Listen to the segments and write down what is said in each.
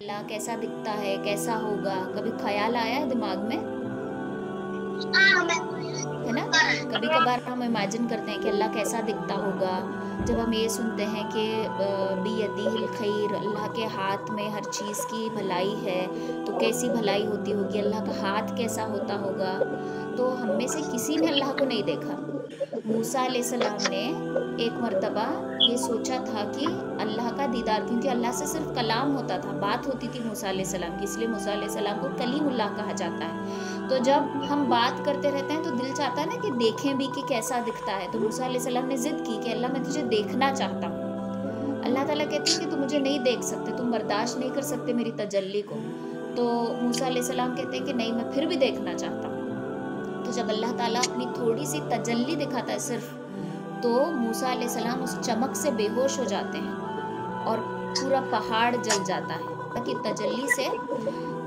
अल्लाह कैसा दिखता है, कैसा होगा, कभी ख्याल आया है दिमाग में? है ना? कभी-कभार हम इमेजिन करते हैं कि अल्लाह कैसा दिखता होगा। जब हम ये सुनते हैं कि बियदिहिल खैर, अल्लाह के हाथ में हर चीज़ की भलाई है, तो कैसी भलाई होती होगी, अल्लाह का हाथ कैसा होता होगा। तो हम में से किसी ने अल्लाह को नहीं देखा। मूसा अलैहिस्सलाम ने एक मर्तबा ये सोचा था कि अल्लाह का दीदार, क्योंकि अल्लाह से सिर्फ कलाम होता था, बात होती थी मूसा अलैहिस्सलाम की, इसलिए मूसा अलैहिस्सलाम को कलीमुल्लाह कहा जाता है। तो जब हम बात करते रहते हैं तो दिल चाहता है ना कि देखें भी कि कैसा दिखता है। तो मूसा अलैहिस्सलाम ने जिद की कि अल्लाह मैं तुझे देखना चाहता हूँ। अल्लाह ताला कहते हैं कि तुम मुझे नहीं देख सकते, तुम बर्दाश्त नहीं कर सकते मेरी तजल्ली को। तो मूसा अलैहिस्सलाम कहते हैं कि नहीं, मैं फिर भी देखना चाहता हूँ। तो जब अल्लाह ताला अपनी थोड़ी सी तजल्ली दिखाता है सिर्फ, तो मूसा अलैहिस्सलाम उस चमक से बेहोश हो जाते हैं और पूरा पहाड़ जल जाता है। ताकि तजल्ली से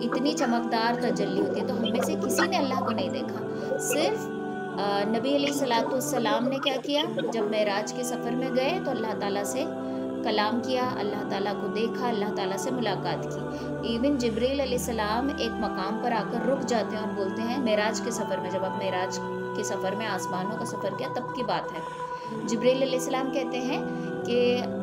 इतनी चमकदार तजल्ली होती है। तो हम में से किसी ने अल्लाह को नहीं देखा। सिर्फ नबी अलैहिस्सलातु वस्सलाम ने क्या किया, जब मेराज के सफ़र में गए तो अल्लाह ताला से कलाम किया, अल्लाह ताला को देखा, अल्लाह ताला से मुलाकात की। इवन जिब्रील अलैहिस्सलाम एक मकाम पर आकर रुक जाते हैं और बोलते हैं, मेराज के सफ़र में, जब आप मेराज के सफ़र में आसमानों का सफ़र किया तब की बात है। जिब्रील अलैहिस्सलाम कहते हैं कि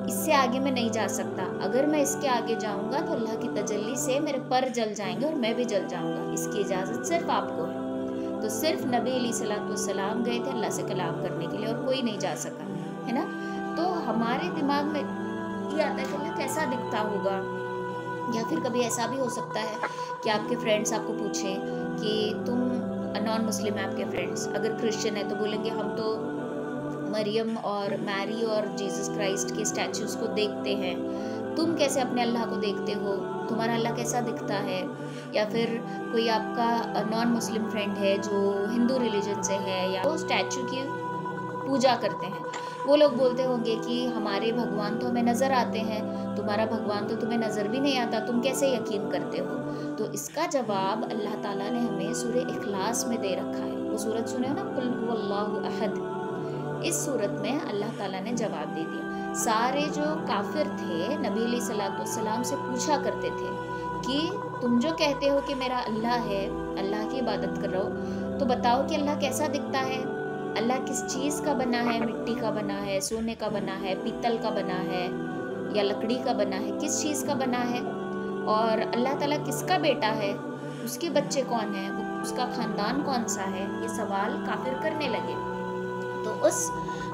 इससे आगे मैं नहीं जा सकता, अगर मैं इसके आगे जाऊंगा तो अल्लाह की तजल्ली से मेरे पर जल जाएंगे और मैं भी जल जाऊंगा, इसकी इजाज़त सिर्फ आपको है। तो सिर्फ नबी अलैहिस्सलाम गए थे अल्लाह से कलाम करने के लिए और कोई नहीं जा सका, है ना। तो हमारे दिमाग में ये आता है कि अल्लाह कैसा दिखता होगा। या फिर कभी ऐसा भी हो सकता है कि आपके फ्रेंड्स आपको पूछें कि तुम, नॉन मुस्लिम है आपके फ्रेंड्स, अगर क्रिश्चियन है तो बोलेंगे हम तो मरियम और मैरी और जीसस क्राइस्ट के स्टैचूज़ को देखते हैं, तुम कैसे अपने अल्लाह को देखते हो, तुम्हारा अल्लाह कैसा दिखता है। या फिर कोई आपका नॉन मुस्लिम फ्रेंड है जो हिंदू रिलीजन से है या वो स्टैचू की पूजा करते हैं, वो लोग बोलते होंगे कि हमारे भगवान तो हमें नज़र आते हैं, तुम्हारा भगवान तो तुम्हें नज़र भी नहीं आता, तुम कैसे यकीन करते हो। तो इसका जवाब अल्लाह ताला ने हमें सूरह इखलास में दे रखा है। वो सूरत सुने हो ना, कुल हुवल्लाहु अहद। इस सूरत में अल्लाह ताला ने जवाब दे दिया। सारे जो काफिर थे नबी अलैहिस्सलाम से पूछा करते थे कि तुम जो कहते हो कि मेरा अल्लाह है, अल्लाह की इबादत कर रहे हो, तो बताओ कि अल्लाह कैसा दिखता है, अल्लाह किस चीज़ का बना है, मिट्टी का बना है, सोने का बना है, पीतल का बना है या लकड़ी का बना है, किस चीज़ का बना है, और अल्लाह ताला किसका बेटा है, उसके बच्चे कौन हैं, उसका ख़ानदान कौन सा है। ये सवाल काफिर करने लगे। तो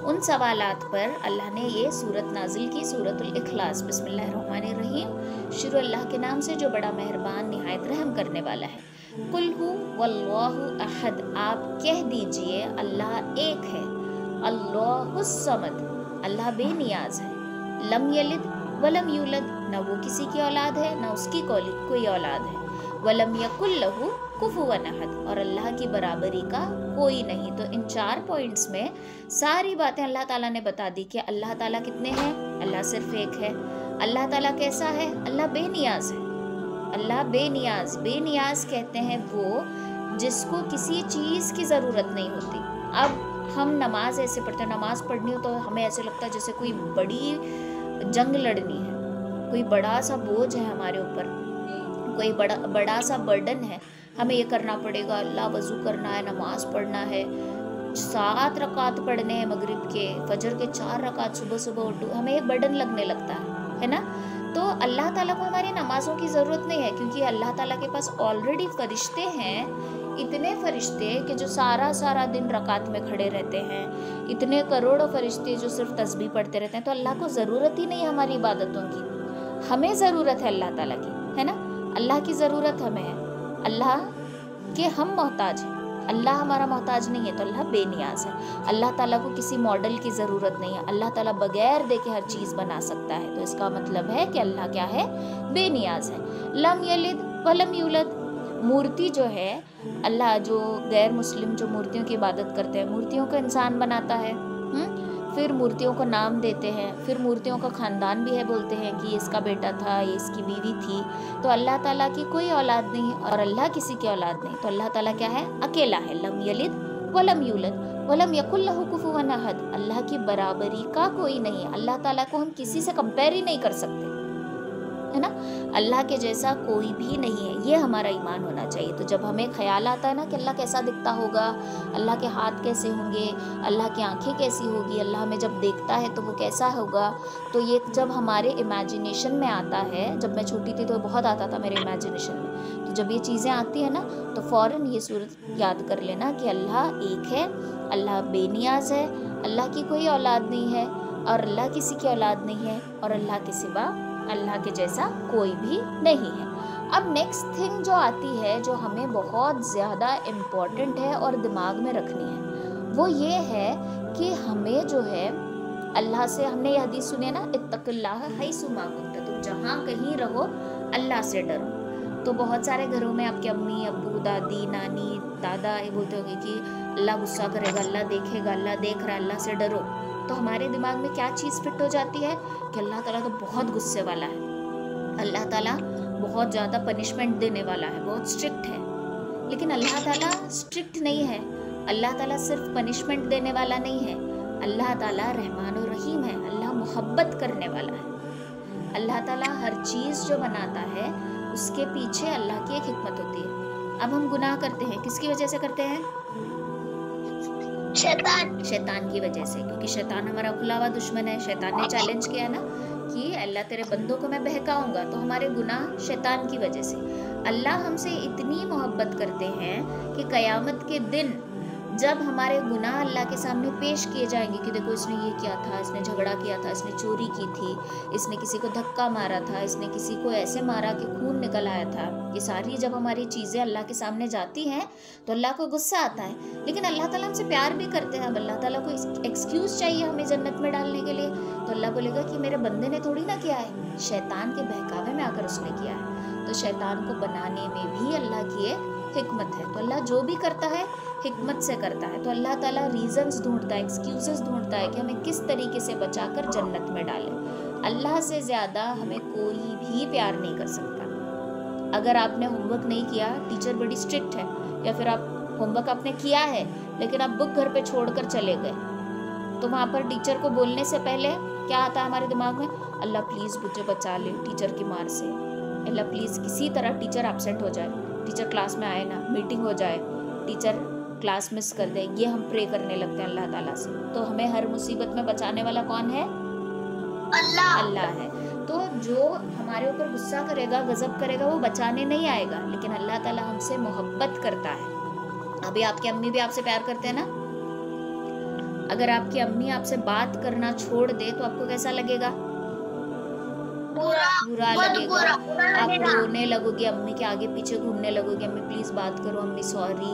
उन सवालात पर अल्लाह ने ये सूरत नाजिल की, सूरतुल इखलास। बिस्मिल्लाहिर्रहमानिर्रहीम, शुरू अल्लाह के नाम से जो बड़ा मेहरबान निहायत रहम करने वाला है। कुल हु वल्लाहु अहद, आप कह दीजिए अल्लाह एक है। अल्लाहुस समद, अल्लाह बेनियाज है। लम यलिद वलम यूलद, ना वो किसी की औलाद है ना उसकी कोई औलाद है। वलम यकुल लहु कुफुवन अहद, और अल्लाह की बराबरी का कोई नहीं। तो इन 4 पॉइंट्स में सारी बातें अल्लाह ताला ने बता दी कि अल्लाह ताला कितने हैं, अल्लाह सिर्फ एक है। अल्लाह ताला कैसा है, अल्लाह बेनियाज है। अल्लाह बेनियाज कहते हैं वो जिसको किसी चीज़ की ज़रूरत नहीं होती। अब हम नमाज ऐसे पढ़ते हैं, नमाज पढ़नी हो तो हमें ऐसे लगता है जैसे कोई बड़ी जंग लड़नी है, कोई बड़ा सा बोझ है हमारे ऊपर, कोई बड़ा सा बर्डन है, हमें ये करना पड़ेगा, अल्लाह वज़ू करना है, नमाज पढ़ना है, 7 रकात पढ़ने हैं मगरिब के, फजर के 4 रकात सुबह उठो, हमें एक बर्डन लगने लगता है ना। तो अल्लाह ताला को हमारी नमाज़ों की ज़रूरत नहीं है, क्योंकि अल्लाह ताला के पास ऑलरेडी फ़रिश्ते हैं, इतने फ़रिश्ते कि जो सारा दिन रकात में खड़े रहते हैं, इतने करोड़ों फ़रिश्ते जो सिर्फ तस्बीह पढ़ते रहते हैं। तो अल्लाह को ज़रूरत ही नहीं है हमारी इबादतों की, हमें ज़रूरत है अल्लाह ताला की, है ना। अल्लाह की ज़रूरत हमें है, अल्लाह के हम मोहताज हैं, अल्लाह हमारा मोहताज नहीं है। तो अल्लाह बेनियाज है, अल्लाह ताला को किसी मॉडल की ज़रूरत नहीं है, अल्लाह ताला बगैर देखे हर चीज़ बना सकता है। तो इसका मतलब है कि अल्लाह क्या है, बेनियाज है। लम यलिद वलम यूलद, मूर्ति जो है, अल्लाह जो गैर मुस्लिम जो मूर्तियों की इबादत करते हैं, मूर्तियों को इंसान बनाता है, फिर मूर्तियों को नाम देते हैं, फिर मूर्तियों का ख़ानदान भी है, बोलते हैं कि ये इसका बेटा था, ये इसकी बीवी थी। तो अल्लाह ताला की कोई औलाद नहीं और अल्लाह किसी की औलाद नहीं। तो अल्लाह ताला क्या है, अकेला है। लम यलिद वलम यूलद वलम यकुल लहु कुफुवन अहद, अल्लाह की बराबरी का कोई नहीं है। अल्लाह ताला को हम किसी से कंपेयर ही नहीं कर सकते, है ना। अल्लाह के जैसा कोई भी नहीं है, ये हमारा ईमान होना चाहिए। तो जब हमें ख्याल आता है ना कि अल्लाह कैसा दिखता होगा, अल्लाह के हाथ कैसे होंगे, अल्लाह की आंखें कैसी होगी, अल्लाह हमें जब देखता है तो वो कैसा होगा, तो ये जब हमारे इमेजिनेशन में आता है, जब मैं छोटी थी तो बहुत आता था मेरे इमेजिनेशन में, तो जब ये चीज़ें आती है ना तो फ़ौरन ये सूरत याद कर लेना कि अल्लाह एक है, अल्लाह बेनियाज है, अल्लाह की कोई औलाद नहीं है और अल्लाह किसी की औलाद नहीं है, और अल्लाह के सिवा अल्लाह के जैसा कोई भी नहीं है। अब नेक्स्ट थिंग जो आती है, जो हमें बहुत ज़्यादा इम्पॉर्टेंट है और दिमाग में रखनी है, वो ये है कि हमें जो है अल्लाह से, हमने ये हदीस सुने ना, इत्तक़िल्लाह हैसु मा कुंत, तुम जहाँ कहीं रहो अल्लाह से डरो। तो बहुत सारे घरों में आपके अम्मी अब्बू दादी नानी दादा ये बोलते होंगे कि अल्लाह गुस्सा करेगा, अल्लाह देखेगा, अल्लाह देख रहा है, अल्लाह से डरो। तो हमारे दिमाग में क्या चीज़ फिट हो जाती है कि अल्लाह ताला तो बहुत गुस्से वाला है, अल्लाह ताला बहुत ज़्यादा पनिशमेंट देने वाला है, बहुत स्ट्रिक्ट है। लेकिन अल्लाह ताला स्ट्रिक्ट नहीं है, अल्लाह ताला सिर्फ पनिशमेंट देने वाला नहीं है, अल्लाह ताला रहमान और रहीम है, अल्लाह मोहब्बत करने वाला है। अल्लाह ताला हर चीज़ जो बनाता है उसके पीछे अल्लाह की एक हिकमत होती है। अब हम गुनाह करते हैं, किसकी वजह से करते हैं? शैतान की वजह से, क्योंकि शैतान हमारा खुला हुआ दुश्मन है। शैतान ने चैलेंज किया ना कि अल्लाह तेरे बंदों को मैं बहकाऊंगा, तो हमारे गुनाह शैतान की वजह से। अल्लाह हमसे इतनी मोहब्बत करते हैं कि क़यामत के दिन जब हमारे गुनाह अल्लाह के सामने पेश किए जाएंगे कि देखो इसने ये किया था, इसने झगड़ा किया था, इसने चोरी की थी, इसने किसी को धक्का मारा था, इसने किसी को ऐसे मारा कि खून निकल आया था, ये सारी जब हमारी चीज़ें अल्लाह के सामने जाती हैं तो अल्लाह को गुस्सा आता है। लेकिन अल्लाह ताला हमसे प्यार भी करते हैं। अब अल्लाह ताला को एक्सक्यूज़ चाहिए हमें जन्नत में डालने के लिए, तो अल्लाह बोलेगा कि मेरे बंदे ने थोड़ी ना किया है, शैतान के बहकावे में आकर उसने किया है। तो शैतान को बनाने में भी अल्लाह की एक हिकमत है। तो अल्लाह जो भी करता है हिकमत से करता है। तो अल्लाह ताला रीजंस ढूंढता है, एक्सक्यूजेस ढूंढता है कि हमें किस तरीके से बचाकर जन्नत में डाले। अल्लाह से ज़्यादा हमें कोई भी प्यार नहीं कर सकता। अगर आपने होमवर्क नहीं किया, टीचर बड़ी स्ट्रिक्ट है, या फिर आप होमवर्क आपने किया है लेकिन आप बुक घर पे छोड़कर चले गए, तो वहाँ पर टीचर को बोलने से पहले क्या आता है हमारे दिमाग में? अल्लाह प्लीज़ मुझे बचा ले टीचर की मार से, अल्लाह प्लीज़ किसी तरह टीचर एब्सेंट हो जाए, टीचर क्लास में आए ना, मीटिंग हो जाए, टीचर क्लास मिस कर दे, ये हम प्रे करने लगते हैं अल्लाह ताला से। तो हमें हर मुसीबत में बचाने वाला कौन है? अल्लाह है। तो जो हमारे ऊपर गुस्सा करेगा, गजब करेगा, वो बचाने नहीं आएगा, लेकिन अल्लाह ताला हमसे मोहब्बत करता है। अभी आपकी अम्मी भी आपसे प्यार करते हैं ना। अगर आपकी अम्मी आपसे बात करना छोड़ दे तो आपको कैसा लगेगा? बुरा लगेगा। आप रोने लगोगे, अम्मी के आगे पीछे घूमने लगोगे, अम्मी प्लीज़ बात करो, अम्मी सॉरी।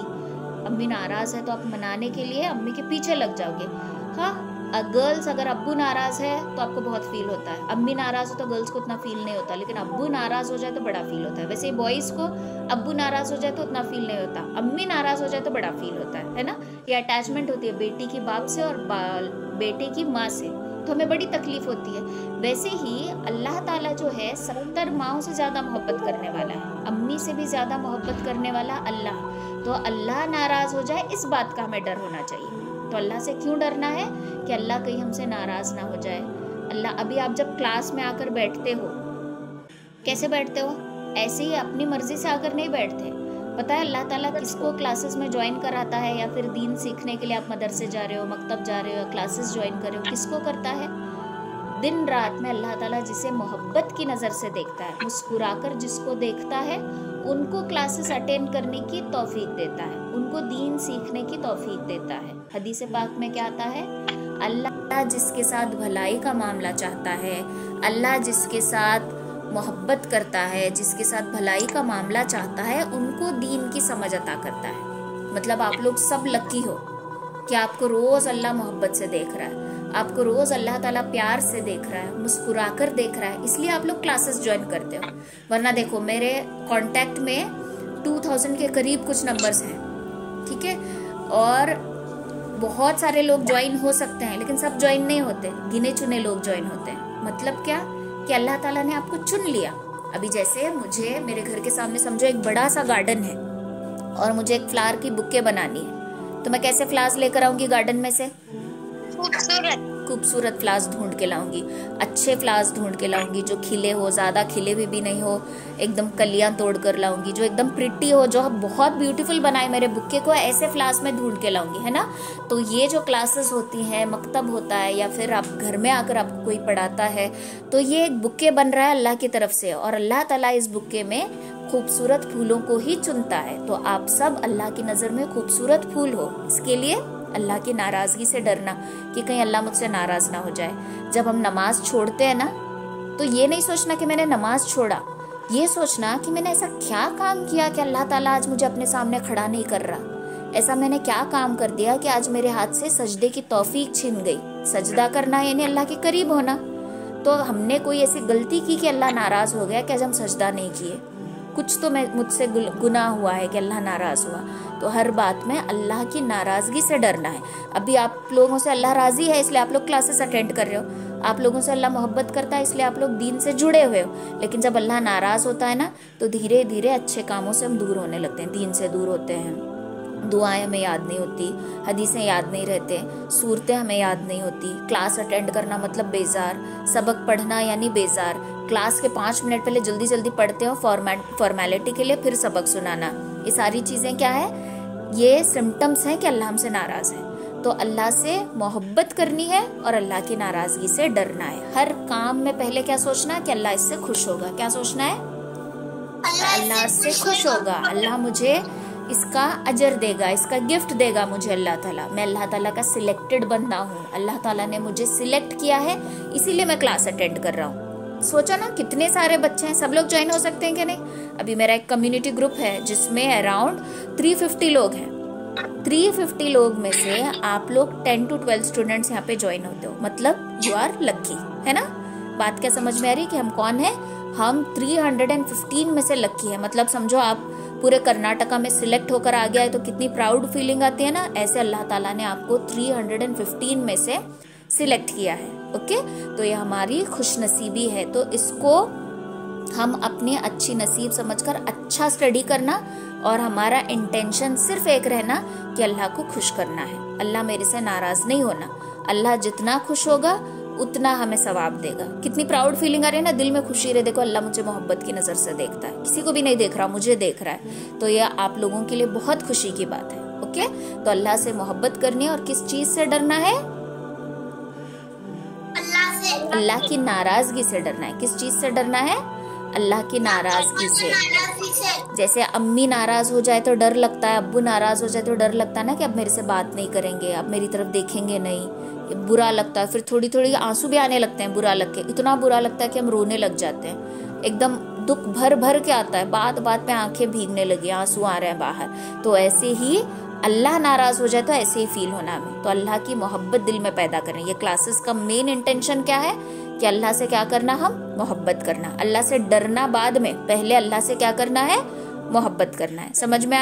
अम्मी नाराज़ है तो आप मनाने के लिए अम्मी के पीछे लग जाओगे। हाँ, गर्ल्स अगर अब्बू नाराज़ है तो आपको बहुत फील होता है, अम्मी नाराज़ हो तो गर्ल्स को उतना फील नहीं होता, लेकिन अब्बू नाराज़ हो जाए तो बड़ा फील होता है। वैसे बॉयज़ को अब्बू नाराज़ हो जाए तो उतना फील नहीं होता, अम्मी नाराज़ हो जाए तो बड़ा फील होता है ना। ये अटैचमेंट होती है बेटी की बाप से और बेटे की माँ से, तो हमें बड़ी तकलीफ होती है। वैसे ही अल्लाह ताला जो है 70 माओं से ज़्यादा मोहब्बत करने वाला है, अम्मी से भी ज़्यादा मोहब्बत करने वाला अल्लाह। तो अल्लाह नाराज़ हो जाए इस बात का हमें डर होना चाहिए। तो अल्लाह से क्यों डरना है? कि अल्लाह कहीं हमसे नाराज़ ना हो जाए। अल्लाह, अभी आप जब क्लास में आकर बैठते हो, कैसे बैठते हो? ऐसे ही अपनी मर्ज़ी से आकर नहीं बैठते। पता है अल्लाह ताला किसको क्लासेस में ज्वाइन कराता है, या फिर दीन सीखने के लिए आप मदरसे जा रहे हो, मकतब जा रहे हो, क्लासेस ज्वाइन कर रहे हो, किसको करता है? दिन रात में अल्लाह ताला जिसे मोहब्बत की नज़र से देखता है, मुस्कुराकर जिसको देखता है, उनको क्लासेस अटेंड करने की तौफीक देता है, उनको दीन सीखने की तौफीक देता है। हदीस पाक में क्या आता है? अल्लाह जिसके साथ भलाई का मामला चाहता है, अल्लाह जिसके साथ मोहब्बत करता है, जिसके साथ भलाई का मामला चाहता है, उनको दीन की समझ अता करता है। मतलब आप लोग सब लकी हो कि आपको रोज़ अल्लाह मोहब्बत से देख रहा है, आपको रोज़ अल्लाह ताला प्यार से देख रहा है, मुस्कुराकर देख रहा है, इसलिए आप लोग क्लासेस ज्वाइन करते हो। वरना देखो, मेरे कांटेक्ट में 2000 के करीब कुछ नंबर्स हैं, ठीक है, और बहुत सारे लोग ज्वाइन हो सकते हैं, लेकिन सब ज्वाइन नहीं होते, गिने चुने लोग ज्वाइन होते हैं। मतलब क्या? कि अल्लाह ताला ने आपको चुन लिया। अभी जैसे मुझे मेरे घर के सामने समझो एक बड़ा सा गार्डन है और मुझे एक फ्लावर की बुके बनानी है, तो मैं कैसे फ्लावर्स लेकर आऊंगी गार्डन में से? खूबसूरत फ्लावर्स ढूंढ के लाऊंगी, अच्छे फ्लावर्स ढूंढ के लाऊंगी, जो खिले हो, ज़्यादा खिले भी नहीं हो, एकदम कलियां तोड़ कर लाऊंगी, जो एकदम प्रिटी हो, जो बहुत ब्यूटीफुल बनाए मेरे बुक्के को, ऐसे फ्लावर्स में ढूंढ के लाऊंगी, है ना। तो ये जो क्लासेस होती हैं, मकतब होता है, या फिर आप घर में आकर आपको कोई पढ़ाता है, तो ये एक बुक्के बन रहा है अल्लाह की तरफ से, और अल्लाह ताला इस बुक्के में खूबसूरत फूलों को ही चुनता है। तो आप सब अल्लाह की नज़र में खूबसूरत फूल हो, इसके लिए अल्लाह की नाराज़गी से डरना कि कहीं अल्लाह मुझसे नाराज़ ना हो जाए। जब हम नमाज छोड़ते हैं ना, तो ये नहीं सोचना कि मैंने नमाज छोड़ा, ये सोचना कि मैंने ऐसा क्या काम किया कि अल्लाह ताला आज मुझे अपने सामने खड़ा नहीं कर रहा। ऐसा मैंने क्या काम कर दिया कि आज मेरे हाथ से सजदे की तौफीक छिन गई। सजदा करना यानी अल्लाह के करीब होना। तो हमने कोई ऐसी गलती की कि अल्लाह नाराज़ हो गया कि आज हम सजदा नहीं किए, कुछ तो मुझसे गुनाह हुआ है कि अल्लाह नाराज़ हुआ। तो हर बात में अल्लाह की नाराज़गी से डरना है। अभी आप लोगों से अल्लाह राज़ी है, इसलिए आप लोग क्लासेस अटेंड कर रहे हो। आप लोगों से अल्लाह मोहब्बत करता है, इसलिए आप लोग दीन से जुड़े हुए हो। लेकिन जब अल्लाह नाराज़ होता है ना, तो धीरे धीरे अच्छे कामों से हम दूर होने लगते हैं, दीन से दूर होते हैं। दुआएं हमें याद नहीं होती, हदीसें याद नहीं रहते, सूरतें हमें याद नहीं होती। क्लास अटेंड करना मतलब बेजार, सबक पढ़ना यानी बेजार। क्लास के 5 मिनट पहले जल्दी जल्दी पढ़ते हो फॉर्मेलिटी के लिए, फिर सबक सुनाना, ये सारी चीज़ें क्या है, ये सिम्टम्स हैं कि अल्लाह हमसे नाराज़ है। तो अल्लाह से मोहब्बत करनी है और अल्लाह की नाराज़गी से डरना है। हर काम में पहले क्या सोचना है कि अल्लाह इससे खुश होगा। क्या सोचना है? अल्लाह से खुश होगा, अल्लाह मुझे इसका अजर देगा, इसका गिफ्ट देगा मुझे अल्लाह ताला। मैं अल्लाह ताला का सिलेक्टेड बंदा हूँ, अल्लाह ताला ने मुझे सिलेक्ट किया है, इसीलिए मैं क्लास अटेंड कर रहा हूँ। सोचा ना कितने सारे बच्चे हैं, सब लोग ज्वाइन हो सकते हैं कि नहीं। अभी मेरा एक कम्युनिटी ग्रुप है जिसमें अराउंड 350 लोग हैं। 350 लोग में से आप लोग 10 to 12 स्टूडेंट्स यहाँ पे ज्वाइन होते हो, मतलब यू आर लक्की, है ना। बात क्या समझ में आ रही कि हम कौन है? हम 315 में से लक्की है। मतलब समझो आप पूरे कर्नाटका में सिलेक्ट होकर आ गया है तो कितनी प्राउड फीलिंग आती है ना। ऐसे अल्लाह ताला ने आपको 315 में से सिलेक्ट किया है। ओके, तो ये हमारी खुशनसीबी है। तो इसको हम अपनी अच्छी नसीब समझकर अच्छा स्टडी करना, और हमारा इंटेंशन सिर्फ एक रहना कि अल्लाह को खुश करना है, अल्लाह मेरे से नाराज नहीं होना। अल्लाह जितना खुश होगा उतना हमें सवाब देगा। कितनी प्राउड फीलिंग आ रही है ना, दिल में खुशी रहे, देखो अल्लाह मुझे मोहब्बत की नजर से देखता है, किसी को भी नहीं देख रहा, मुझे देख रहा है। तो यह आप लोगों के लिए बहुत खुशी की बात है। ओके, तो अल्लाह से मोहब्बत करनी है। और किस चीज से डरना है? अल्लाह की नाराजगी से डरना है। किस चीज से डरना है? अल्लाह की नाराजगी से। जैसे अम्मी नाराज हो जाए तो डर लगता है, अब्बू नाराज हो जाए तो डर लगता है ना कि अब मेरे से बात नहीं करेंगे, अब मेरी तरफ देखेंगे नहीं, बुरा लगता है। फिर थोड़ी थोड़ी आंसू भी आने लगते हैं बुरा लग के, इतना बुरा लगता है कि हम रोने लग जाते हैं, एकदम दुख भर भर के आता है, बात बात पे आंखें भीगने लगी, आंसू आ रहे हैं बाहर। तो ऐसे ही अल्लाह नाराज हो जाए तो ऐसे ही फील होना हमें। तो अल्लाह की मोहब्बत दिल में पैदा करें। ये क्लासेस का मेन इंटेंशन क्या है कि अल्लाह से क्या करना, हम मोहब्बत करना। अल्लाह से डरना बाद में, पहले अल्लाह से क्या करना है, मोहब्बत करना है। समझ में